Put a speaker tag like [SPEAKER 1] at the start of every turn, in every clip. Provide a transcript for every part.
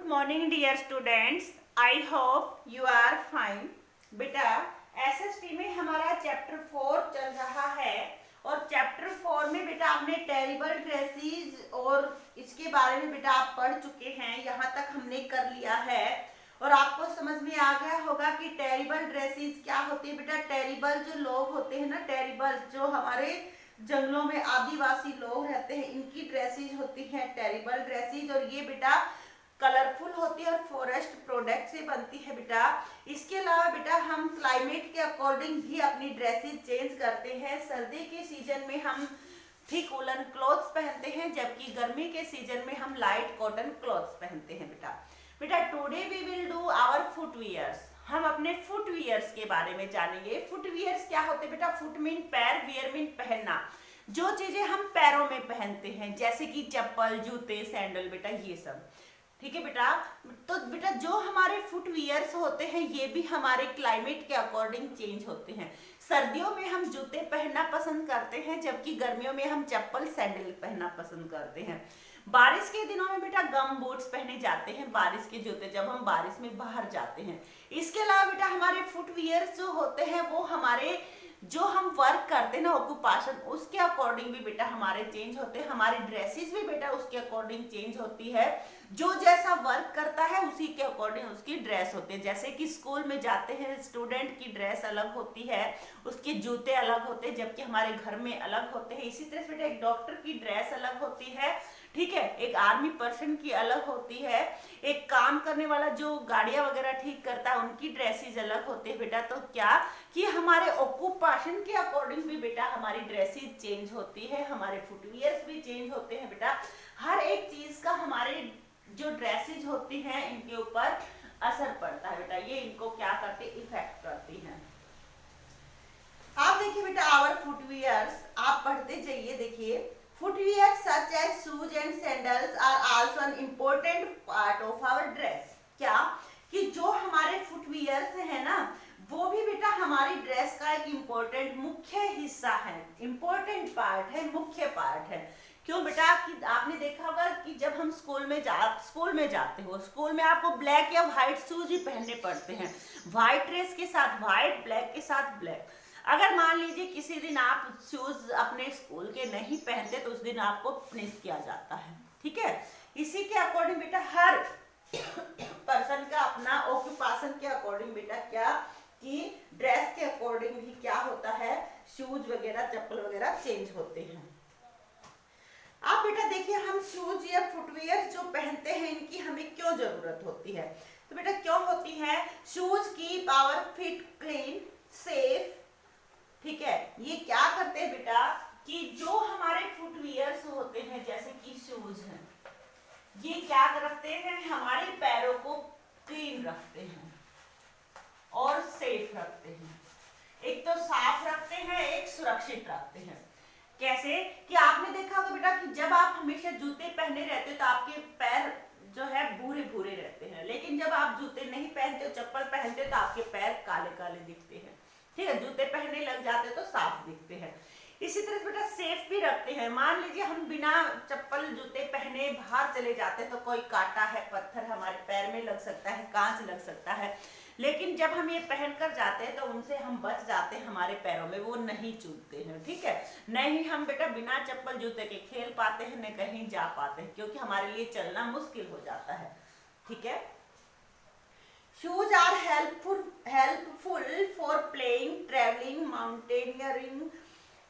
[SPEAKER 1] Morning dear students, I hope you are fine. बेटा SST में हमारा चैप्टर 4 चल रहा है और चैप्टर 4 में बेटा हमने टेरिबल ड्रेसेस और इसके बारे में बेटा आप पढ़ चुके हैं। यहाँ तक हमने कर लिया है और आपको समझ में आ गया होगा कि टेरिबल ड्रेसेस क्या होती है। बेटा टेरिबल जो लोग होते हैं ना, टेरिबल जो हमारे जंगलों में आदिवासी लोग रहते हैं, इनकी ड्रेसेस होती हैं टेरिबल ड्रेसेस। और ये बेटा कलरफुल होती है और फॉरेस्ट प्रोडक्ट से बनती है बेटा। इसके अलावा बेटा हम क्लाइमेट के अकॉर्डिंग भी अपनी ड्रेसेस चेंज करते हैं। सर्दी के सीजन में हम थिक वुलन क्लॉथ्स पहनते हैं, जबकि गर्मी के सीजन में हम लाइट कॉटन क्लॉथ्स पहनते हैं बेटा today we will do our footwears. हम अपने फुटवियर्स के बारे में जानेंगे। फुटवियर्स क्या होते हैं बेटा? फुट मीन पैर, वियर मीन पहनना, जो चीजें हम पैरों में पहनते हैं, जैसे कि चप्पल, जूते, सैंडल, बेटा ये सब। ठीक है बेटा। तो बेटा जो हमारे फुटवियर्स होते हैं ये भी हमारे क्लाइमेट के अकॉर्डिंग चेंज होते हैं। सर्दियों में हम जूते पहनना पसंद करते हैं, जबकि गर्मियों में हम चप्पल, सैंडल पहनना पसंद करते हैं। बारिश के दिनों में बेटा गम बूट्स पहने जाते हैं, बारिश के जूते, जब हम बारिश में बाहर जाते हैं। इसके अलावा बेटा हमारे फुटवियर्स जो होते हैं वो हमारे जो हम वर्क करते हैं ना, ऑक्यूपेशन, उसके अकॉर्डिंग भी बेटा हमारे चेंज होते हैं। हमारी ड्रेसेस भी बेटा उसके अकॉर्डिंग चेंज होती है। जो जैसा वर्क करता है उसी के अकॉर्डिंग उसकी ड्रेस होती है। जैसे कि स्कूल में जाते हैं स्टूडेंट की ड्रेस अलग होती है, उसके जूते अलग होते हैं, जबकि हमारे घर में अलग होते हैं। इसी तरह से बेटा एक डॉक्टर की ड्रेस अलग होती है, ठीक है, एक आर्मी पर्सन की अलग होती है, एक काम करने वाला जो गाड़ियां वगैरह ठीक करता है उनकी ड्रेसेस अलग होती है बेटा। तो क्या कि हमारे ऑक्यूपेशन के अकॉर्डिंग भी बेटा हमारी ड्रेसेस चेंज होती है, हमारे फुटवियर्स भी चेंज होते हैं बेटा। हर एक चीज का हमारे जो ड्रेसेस होती हैं इनके ऊपर असर पड़ता है बेटा। ये इनको क्या करते, इफेक्ट करती हैं। आप देखिए बेटा आवर फुटवियर्स, आप पढ़ते जाइए। देखिए footwear such as shoes and sandals are also an important part of our dress। क्या कि जो हमारे फुटवियर्स है ना, वो भी बेटा हमारी ड्रेस का एक इम्पोर्टेंट मुख्य हिस्सा है, इम्पोर्टेंट पार्ट है, मुख्य पार्ट है। क्यों बेटा? कि आपने देखा होगा कि जब हम स्कूल में जाते हो, स्कूल में आपको ब्लैक या व्हाइट शूज ही पहनने पड़ते हैं, व्हाइट ड्रेस के साथ व्हाइट, ब्लैक के साथ ब्लैक। अगर मान लीजिए किसी दिन आप शूज अपने स्कूल के नहीं पहनते तो उस दिन आपको पनिश किया जाता है, ठीक है। इसी के अकॉर्डिंग बेटा हर पर्सन का अपना ऑक्यूपेशन के अकॉर्डिंग बेटा क्या कि ड्रेस के अकॉर्डिंग भी क्या होता है, शूज वगैरह, चप्पल वगैरह चेंज होते हैं। आप बेटा देखिए हम शूज या फुटवियर जो पहनते हैं इनकी हमें क्यों जरूरत होती है? तो बेटा क्यों होती है? Shoes keep our feet clean, safe, ठीक है। ये क्या करते हैं बेटा कि जो हमारे फुटवियर्स होते हैं जैसे कि शूज हैं, ये क्या रखते हैं, हमारे पैरों को क्लीन रखते हैं और सेफ रखते हैं। एक तो साफ रखते हैं, एक सुरक्षित रखते हैं। कैसे कि आपने देखा होगा बेटा कि जब आप हमेशा जूते पहने रहते तो आपके पैर जो है भूरे भूरे रहते हैं, लेकिन जब आप जूते नहीं पहनते, चप्पल पहनते तो आपके पैर काले काले दिखते हैं, ठीक है। जूते पहनने लग जाते तो साफ दिखते हैं। इसी तरह से बेटा सेफ भी रखते हैं। मान लीजिए हम बिना चप्पल जूते पहने बाहर चले जाते हैं तो कोई कांटा है, पत्थर हमारे पैर में लग सकता है, कांच लग सकता है, लेकिन जब हम ये पहन कर जाते हैं तो उनसे हम बच जाते हैं, हमारे पैरों में वो नहीं चुभते हैं, ठीक है। नहीं हम बेटा बिना चप्पल जूते के खेल पाते हैं, न कहीं जा पाते हैं, क्योंकि हमारे लिए चलना मुश्किल हो जाता है, ठीक है। Shoes are helpful for playing, traveling, mountaineering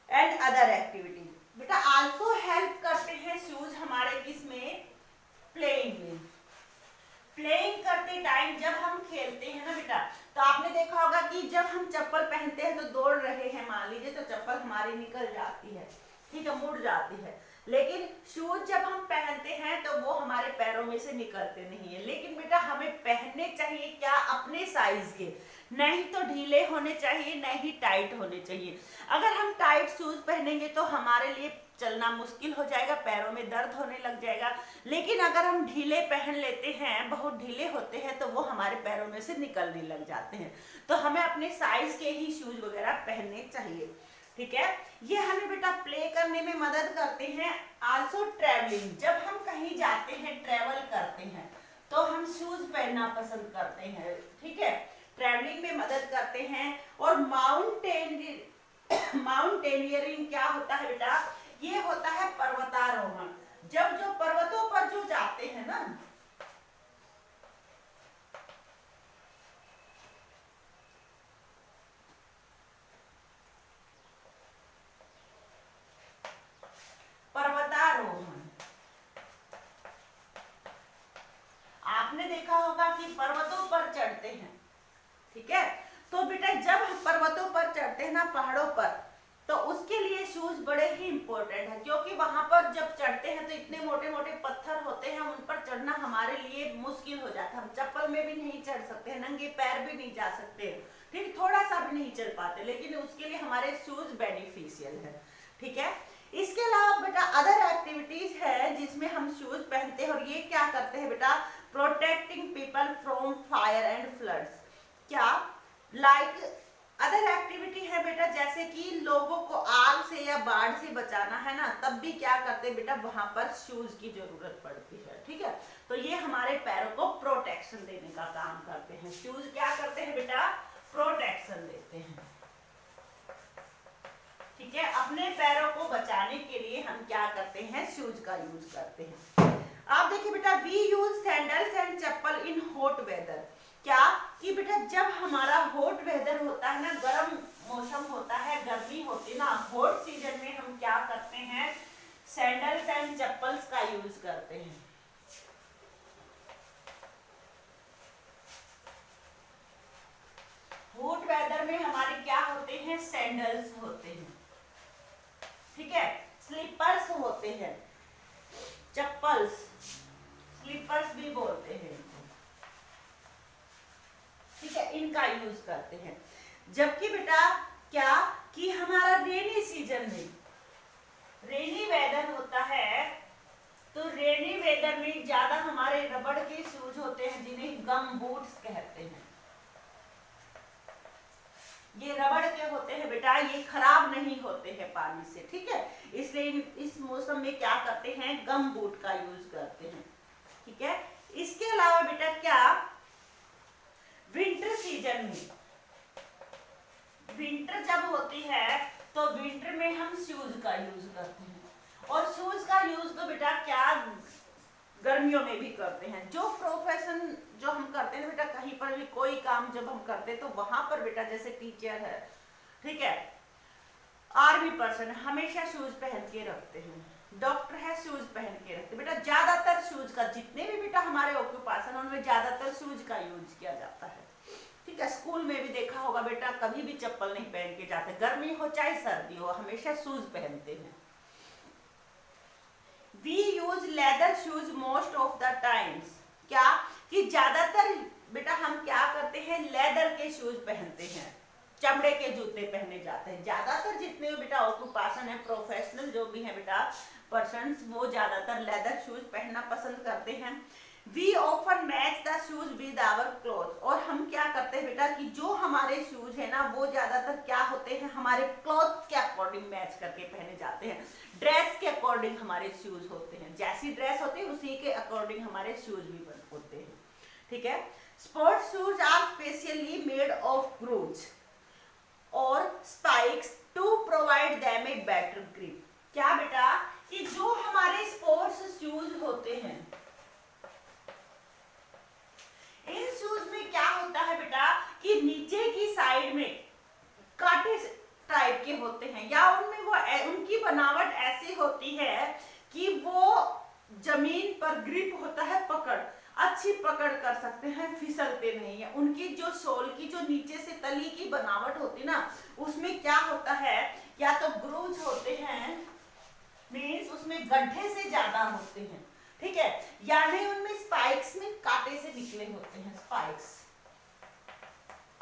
[SPEAKER 1] and other activities। बेटा also help करते हैं शूज हमारे किसमें, प्लेइंग में। प्लेइंग करते टाइम जब हम खेलते हैं ना बेटा, तो आपने देखा होगा कि जब हम चप्पल पहनते हैं तो दौड़ रहे हैं मान लीजिए, तो चप्पल हमारी निकल जाती है, ठीक है, मुड़ जाती है। लेकिन शूज जब हम पहनते हैं तो वो हमारे पैरों में से निकलते नहीं है। लेकिन बेटा हमें पहनने चाहिए क्या, अपने साइज के, नहीं तो ढीले होने चाहिए, नहीं टाइट होने चाहिए। अगर हम टाइट शूज पहनेंगे तो हमारे लिए चलना मुश्किल हो जाएगा, पैरों में दर्द होने लग जाएगा। लेकिन अगर हम ढीले पहन लेते हैं, बहुत ढीले होते हैं, तो वो हमारे पैरों में से निकलने लग जाते हैं। तो हमें अपने साइज के ही शूज वगैरह पहनने चाहिए, ठीक है। ये हमें बेटा प्ले करने में मदद करते हैं। आल्सो ट्रैवलिंग, जब हम कहीं जाते हैं, ट्रैवल करते हैं, तो हम पहनना पसंद करते हैं, ठीक है, ट्रैवलिंग में मदद करते हैं। और माउंटेनियरिंग क्या होता है बेटा, ये होता है पर्वतारोहण। जब जो पर्वतों पर जो जाते हैं ना, पर्वतारोहण, आपने देखा होगा कि पर्वतों पर चढ़ते हैं, ठीक है। तो बेटा जब हम पर्वतों पर चढ़ते हैं ना, पहाड़ों पर, तो उसके लिए शूज बड़े ही इंपॉर्टेंट है, क्योंकि वहां पर जब चढ़ते हैं तो इतने मोटे मोटे पत्थर होते हैं, उन पर चढ़ना हमारे लिए मुश्किल हो जाता है। हम चप्पल में भी नहीं चढ़ सकते हैं, नंगे पैर भी नहीं जा सकते, ठीक, थोड़ा सा भी नहीं चल पाते, लेकिन उसके लिए हमारे शूज बेनिफिशियल है, ठीक है। इसके अलावा बेटा अदर एक्टिविटीज है जिसमें हम शूज पहनते हैं, और ये क्या करते हैं बेटा, protecting people from fire and floods. क्या लाइक अदर एक्टिविटी है बेटा, जैसे कि लोगों को आग से या बाढ़ से बचाना है ना, तब भी क्या करते हैं बेटा, वहां पर शूज की जरूरत पड़ती है, ठीक है। तो ये हमारे पैरों को प्रोटेक्शन देने का काम करते हैं। शूज क्या करते हैं बेटा, प्रोटेक्शन देते हैं, ठीक है। अपने पैरों को बचाने के लिए हम क्या करते हैं, शूज का यूज करते हैं। आप देखिए बेटा, we use sandals and chappal in hot weather. क्या कि बेटा जब हमारा हॉट वेदर होता है ना, गर्म मौसम होता है, गर्मी होती है ना, हॉट सीजन में हम क्या करते हैं, सैंडल्स एंड चप्पल्स का यूज करते हैं। हॉट वेदर में हमारे क्या होते हैं, सैंडल्स होते हैं, ठीक है, स्लीपर्स होते हैं, चप्पल्स, स्लीपर्स भी बोलते हैं, ठीक है, इनका यूज करते हैं। जबकि बेटा क्या कि हमारा रेनी सीजन में, रेनी वेदर होता है, तो रेनी वेदर में ज्यादा हमारे रबड़ के शूज होते हैं, जिन्हें गम बूट्स कहते हैं। ये रबड़ के होते हैं बेटा, ये खराब नहीं होते हैं पानी से, ठीक है, इसलिए इस मौसम में क्या करते हैं, गम बूट का यूज करते हैं, ठीक है। इसके अलावा बेटा क्या, विंटर सीजन में, विंटर जब होती है तो विंटर में हम शूज का यूज करते हैं, और शूज का यूज तो बेटा क्या गर्मियों में भी करते हैं। जो प्रोफेशन जो हम करते हैं बेटा, कहीं पर भी कोई काम जब हम करते हैं तो वहां पर बेटा, जैसे टीचर है, ठीक है, आर्मी पर्सन हमेशा शूज पहन के रखते हैं, डॉक्टर है शूज पहन के रखते हैं बेटा। ज्यादातर शूज का, जितने भी बेटा हमारे ऑक्यूपेशन उनमें ज्यादातर शूज का यूज किया जाता है, ठीक है। स्कूल में भी देखा होगा बेटा, कभी भी चप्पल नहीं पहन के जाते, गर्मी हो चाहे सर्दी हो, हमेशा शूज पहनते हैं। We use leather shoes most of the times। क्या कि ज्यादातर बेटा हम क्या करते हैं, लेदर के शूज पहनते हैं, चमड़े के जूते पहने जाते हैं। ज्यादातर जितने बेटा ऑक्यूपेशन है, प्रोफेशनल जो भी है बेटा पर्सन्स, वो ज्यादातर लेदर शूज पहनना पसंद करते हैं। We often match the shoes with our clothes। और हम क्या करते हैं बेटा कि जो हमारे शूज है ना, वो ज्यादातर क्या होते हैं, हमारे क्लॉथ के अकॉर्डिंग मैच करके पहने जाते हैं, ड्रेस के अकॉर्डिंग हमारे शूज होते हैं, जैसी ड्रेस होती है उसी के अकॉर्डिंग हमारे शूज भी होते हैं, ठीक है। Sports shoes are specially made of grooves और spikes to provide them a better grip. क्या बेटा कि जो हमारे स्पोर्ट्स शूज होते हैं, इन शूज में क्या होता है बेटा कि नीचे की साइड में कांटे टाइप के होते हैं, या उनमें वो उनकी बनावट ऐसी होती है कि वो जमीन पर ग्रिप होता है, पकड़ अच्छी पकड़ कर सकते हैं, फिसलते नहीं है। उनकी जो सोल की जो नीचे से तली की बनावट होती ना, उसमें क्या होता है, या तो ग्रूव्स होते हैं, मींस उसमें गड्ढे से ज्यादा होते हैं, ठीक है, यानी उनमें स्पाइक्स में कांटे से निकले होते हैं, स्पाइक्स।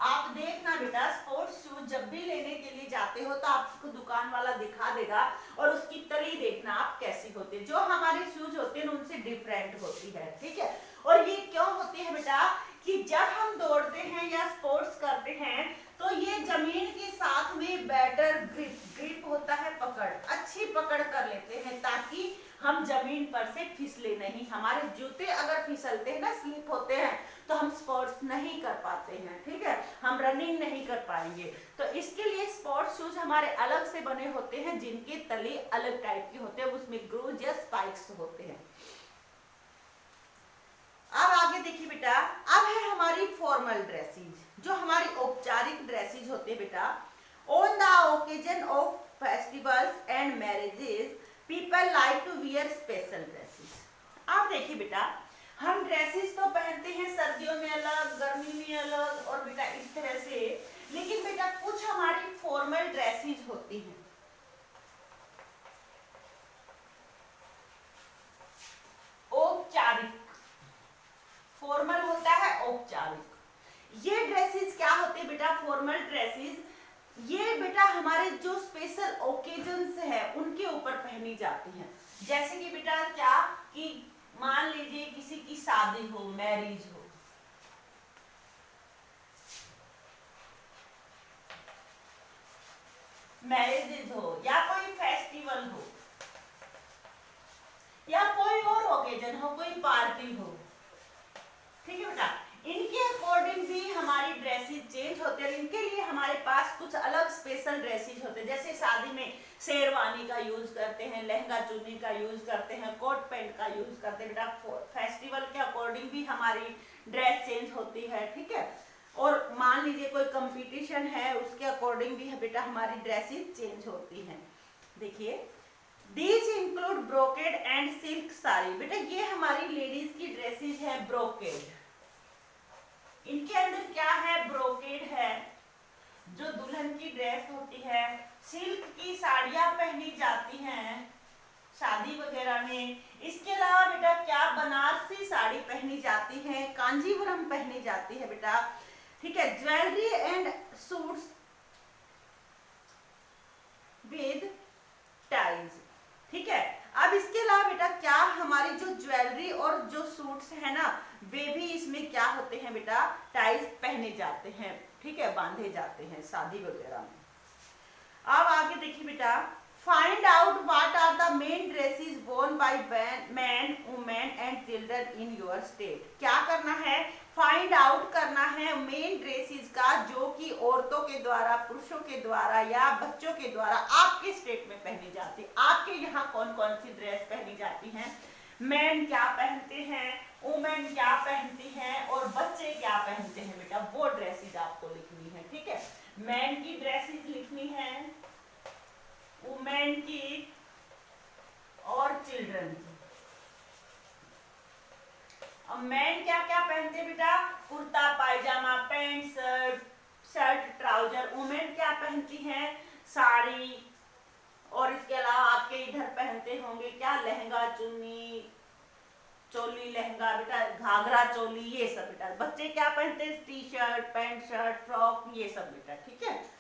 [SPEAKER 1] आप देखना बेटा, स्पोर्ट्स शूज जब भी लेने के लिए जाते हो तो आपको दुकान वाला दिखा देगा, और उसकी तली देखना आप कैसी होती है। जो हमारे शूज होते हैं उनसे डिफरेंट होती है, ठीक है। और ये क्यों होती है बेटा कि जब हम दौड़ते हैं या स्पोर्ट्स करते हैं तो ये जमीन के साथ में बेटर ग्रिप होता है, पकड़ अच्छी पकड़ कर लेते हैं, ताकि हम जमीन पर से फिसले नहीं। हमारे जूते अगर फिसलते हैं ना, स्लिप होते हैं, तो हम स्पोर्ट्स नहीं कर पाते हैं, ठीक है, हम रनिंग नहीं कर पाएंगे। तो इसके लिए स्पोर्ट्स शूज हमारे अलग से बने होते हैं, जिनके तले अलग टाइप के होते हैं, उसमें ग्रूव या स्पाइक्स होते हैं। अब आगे देखिए बेटा, अब है हमारी फॉर्मल ड्रेसेस, जो हमारी औपचारिक ड्रेसेस होते हैं बेटा। On the occasion of festivals and marriages people like to wear special dresses. आप देखिए बेटा, हम ड्रेसेस तो पहनते हैं सर्दियों में अलग, गर्मी में अलग, और बेटा इस तरह से, लेकिन बेटा कुछ हमारी फॉर्मल ड्रेसेस होती हैं। औपचारिक, फॉर्मल होता है औपचारिक। ये ड्रेसेस क्या होते हैं बेटा, फॉर्मल ड्रेसेस, ये बेटा हमारे जो स्पेशल ओकेजन्स है उनके ऊपर पहनी जाती हैं। जैसे कि बेटा क्या, कि मान लीजिए किसी की शादी हो, मैरिज हो, मैरिजेज हो, या कोई फेस्टिवल हो, या कोई और ओकेजन हो, कोई पार्टी हो, ठीक है बेटा, इनके अकॉर्डिंग भी हमारी ड्रेसेस चेंज होते हैं। इनके लिए हमारे पास कुछ अलग स्पेशल ड्रेसेस होते हैं। जैसे शादी में शेरवानी का यूज करते हैं, लहंगा चुन्नी का यूज करते हैं, कोट पैंट का यूज करते हैं बेटा। फेस्टिवल के अकॉर्डिंग भी हमारी ड्रेस चेंज होती है, ठीक है। और मान लीजिए कोई कंपटीशन है, उसके अकॉर्डिंग भी बेटा हमारी ड्रेसेस चेंज होती हैं। देखिए, These include brocade and silk sari. बेटा ये हमारी लेडीज की ड्रेसेस है, ब्रोकेड। इनके अंदर क्या है, ब्रोकेड है, जो दुल्हन की ड्रेस होती है। सिल्क की साड़ियां पहनी जाती हैं शादी वगैरह में। इसके अलावा बेटा क्या, बनारसी साड़ी पहनी जाती है, कांजीवरम पहनी जाती है बेटा, ठीक है। Jewellery and suits with ties, ठीक है। अब इसके अलावा बेटा क्या, हमारी जो ज्वेलरी और जो सूट्स है ना, वे भी इसमें क्या होते हैं बेटा, टाइज पहने जाते हैं, ठीक है, बांधे जाते हैं शादी वगैरह में। अब आगे देखिए बेटा, find out what are the main dresses worn by man, women and children in your state. क्या करना है, फाइंड आउट करना है मेन ड्रेसेस का, जो कि औरतों के द्वारा, पुरुषों के द्वारा या बच्चों के द्वारा आपके स्टेट में पहनी जाती है। आपके यहाँ कौन कौन सी ड्रेस पहनी जाती हैं, मैन क्या पहनते हैं, वुमेन क्या पहनती हैं, और बच्चे क्या पहनते हैं बेटा, वो ड्रेसेस आपको लिखनी है, ठीक है। मैन की ड्रेसेस लिखनी है, वुमेन की और चिल्ड्रन की। अब मैन क्या क्या पहनते हैं बेटा, kurta pyjama, pant shirt, shirt trouser. Women क्या पहनती हैं, साड़ी, और इसके अलावा आपके इधर पहनते होंगे क्या, लहंगा चुन्नी, चोली लहंगा बेटा, घाघरा चोली, ये सब बेटा। बच्चे क्या पहनते हैं, T shirt, pant shirt, frock, ये सब बेटा, ठीक है।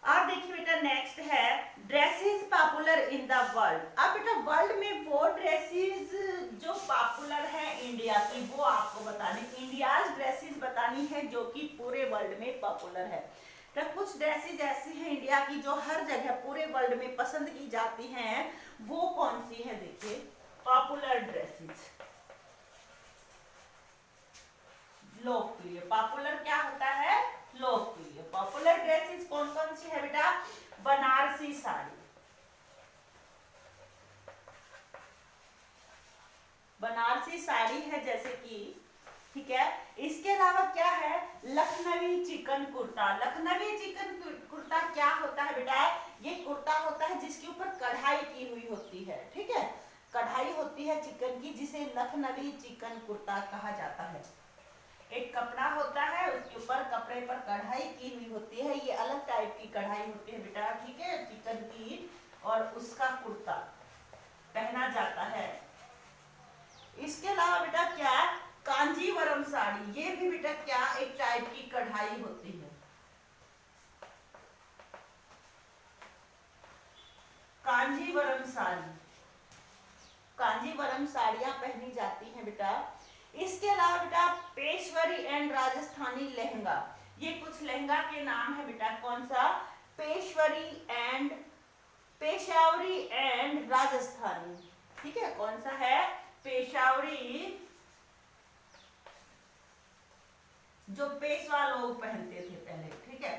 [SPEAKER 1] अब देखिए बेटा, नेक्स्ट है dresses popular in the world. अब बेटा वर्ल्ड में वो ड्रेसेस जो पॉपुलर है इंडिया की, वो आपको बतानी, इंडियाज ड्रेसेस बतानी है जो कि पूरे वर्ल्ड में पॉपुलर है। तो कुछ ड्रेसेस ऐसी हैं इंडिया की जो हर जगह पूरे वर्ल्ड में पसंद की जाती हैं, वो कौन सी है, देखिए, पॉपुलर ड्रेसेस, लोकप्रिय। पॉपुलर क्या होता है, लोकप्रिय। पॉपुलर ड्रेसेस कौन कौन सी है बेटा, बनारसी साड़ी, बनारसी साड़ी है जैसे कि, ठीक है। इसके अलावा क्या है, लखनवी चिकन कुर्ता। लखनवी चिकन कुर्ता क्या होता है बेटा, ये कुर्ता होता है जिसके ऊपर कढ़ाई की हुई होती है, ठीक है, कढ़ाई होती है चिकन की, जिसे लखनवी चिकन कुर्ता कहा जाता है। एक कपड़ा होता है, उसके ऊपर कपड़े पर कढ़ाई की हुई होती है, ये अलग टाइप की कढ़ाई होती है बेटा, ठीक है, चिकन की, और उसका कुर्ता पहना जाता है। इसके अलावा बेटा क्या, कांजीवरम साड़ी, ये भी बेटा क्या, एक टाइप की कढ़ाई होती है। कांजीवरम साड़ी, कांजीवरम साड़ियां पहनी जाती हैं बेटा। इसके अलावा बेटा पेशवरी एंड राजस्थानी लहंगा, ये कुछ लहंगा के नाम है बेटा, कौन सा, पेशावरी एंड राजस्थानी, ठीक है, कौन सा है, पेशावरी जो पेशवा लोग पहनते थे पहले, ठीक है,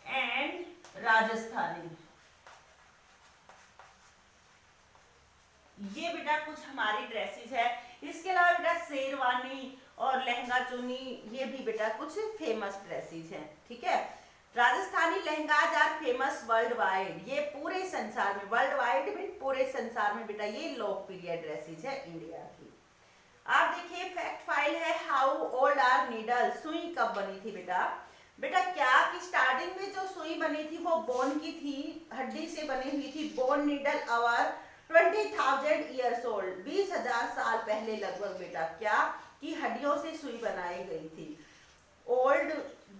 [SPEAKER 1] एंड राजस्थानी। ये बेटा कुछ हमारी ड्रेसेस है। इसके अलावा बेटा शेरवानी और लहंगा चुन्नी, ये भी बेटा कुछ फेमस ड्रेसेस हैं, ठीक है। Rajasthani lehengas are famous worldwide, ये पूरे संसार में, वर्ल्ड वाइड में पूरे संसार में बेटा ये लोकप्रिय ड्रेसेस है इंडिया की। आप देखिए फैक्ट फाइल है, हाउ ओल्ड आर नीडल, सुई कब बनी थी बेटा। बेटा क्या कि स्टार्टिंग में जो सुई बनी थी वो बोन की थी, हड्डी से बनी हुई थी। Bone needle our 20,000 years old, 20,000 साल पहले लगभग बेटा क्या कि हड्डियों से सुई बनाई गई थी। Old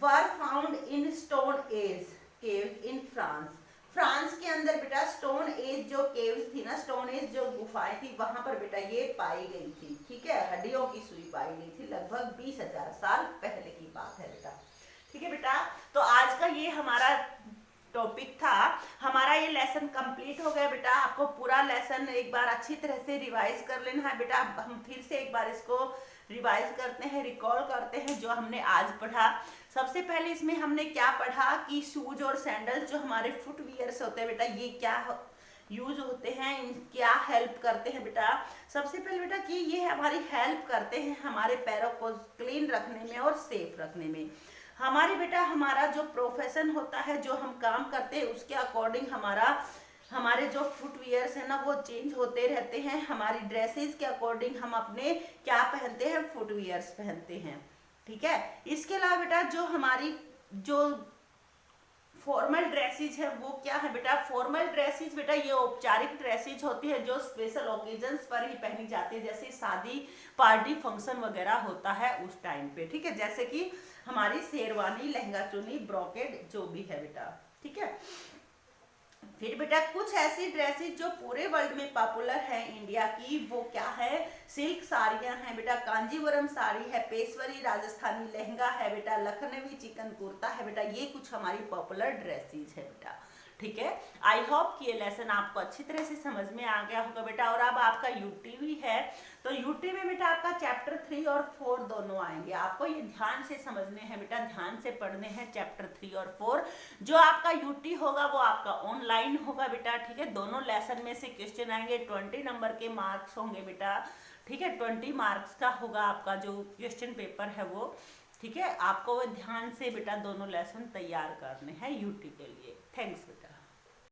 [SPEAKER 1] were found in stone age cave in France, France के अंदर बेटा स्टोन एज जो केव्स थी ना, स्टोन एज जो गुफाएं थी वहां पर बेटा ये पाई गई थी, ठीक है। हड्डियों की सुई पाई गई थी, लगभग 20,000 साल पहले की बात है बेटा, ठीक है बेटा। तो आज का ये हमारा टॉपिक था, हमारा ये लेसन कंप्लीट हो गया बेटा। आपको पूरा लेसन एक बार अच्छी तरह से रिवाइज कर लेना है बेटा। हम फिर से एक बार इसको रिवाइज करते हैं, रिकॉल करते हैं जो हमने आज पढ़ा। सबसे पहले इसमें हमने क्या पढ़ा कि शूज और सैंडल जो हमारे फुटवियर्स होते हैं बेटा, ये क्या यूज होते हैं, क्या हेल्प करते हैं बेटा। सबसे पहले बेटा कि ये हमारी हेल्प करते हैं हमारे पैरों को क्लीन रखने में और सेफ रखने में। हमारी बेटा हमारा जो प्रोफेशन होता है, जो हम काम करते हैं उसके अकॉर्डिंग हमारे जो फुटवियर्स है ना वो चेंज होते रहते हैं। हमारी ड्रेसेस के अकॉर्डिंग हम अपने क्या पहनते हैं, फुटवियर्स पहनते हैं, ठीक है। इसके अलावा बेटा जो हमारी जो फॉर्मल ड्रेसेस है वो क्या है बेटा। फॉर्मल ड्रेसेस बेटा ये औपचारिक ड्रेसेस होती है जो स्पेशल ओकेजन्स पर ही पहनी जाती है, जैसे शादी पार्टी फंक्शन वगैरह होता है उस टाइम पे, ठीक है। जैसे कि हमारी शेरवानी, लहंगा चुन्नी, ब्रोकेड जो भी है बेटा, ठीक है। फिर बेटा कुछ ऐसी ड्रेसेस जो पूरे वर्ल्ड में पॉपुलर है इंडिया की, वो क्या है, सिल्क साड़ियां हैं बेटा, कांजीवरम साड़ी है, पेशवरी राजस्थानी लहंगा है बेटा, लखनवी चिकन कुर्ता है बेटा, ये कुछ हमारी पॉपुलर ड्रेसेस है बेटा, ठीक है। आई होप कि ये लेसन आपको अच्छी तरह से समझ में आ गया होगा बेटा। और अब आपका यूटी भी है, तो यूटी में बेटा आपका चैप्टर 3 और 4 दोनों आएंगे। आपको ये ध्यान से समझने हैं बेटा, ध्यान से पढ़ने हैं चैप्टर 3 और 4। जो आपका यूटी होगा वो आपका ऑनलाइन होगा बेटा, ठीक है। दोनों लेसन में से क्वेश्चन आएंगे, 20 नंबर के मार्क्स होंगे बेटा, ठीक है। 20 मार्क्स का होगा आपका जो क्वेश्चन पेपर है वो, ठीक है। आपको ध्यान से बेटा दोनों लेसन तैयार करने हैं यूटी के लिए। थैंक्स।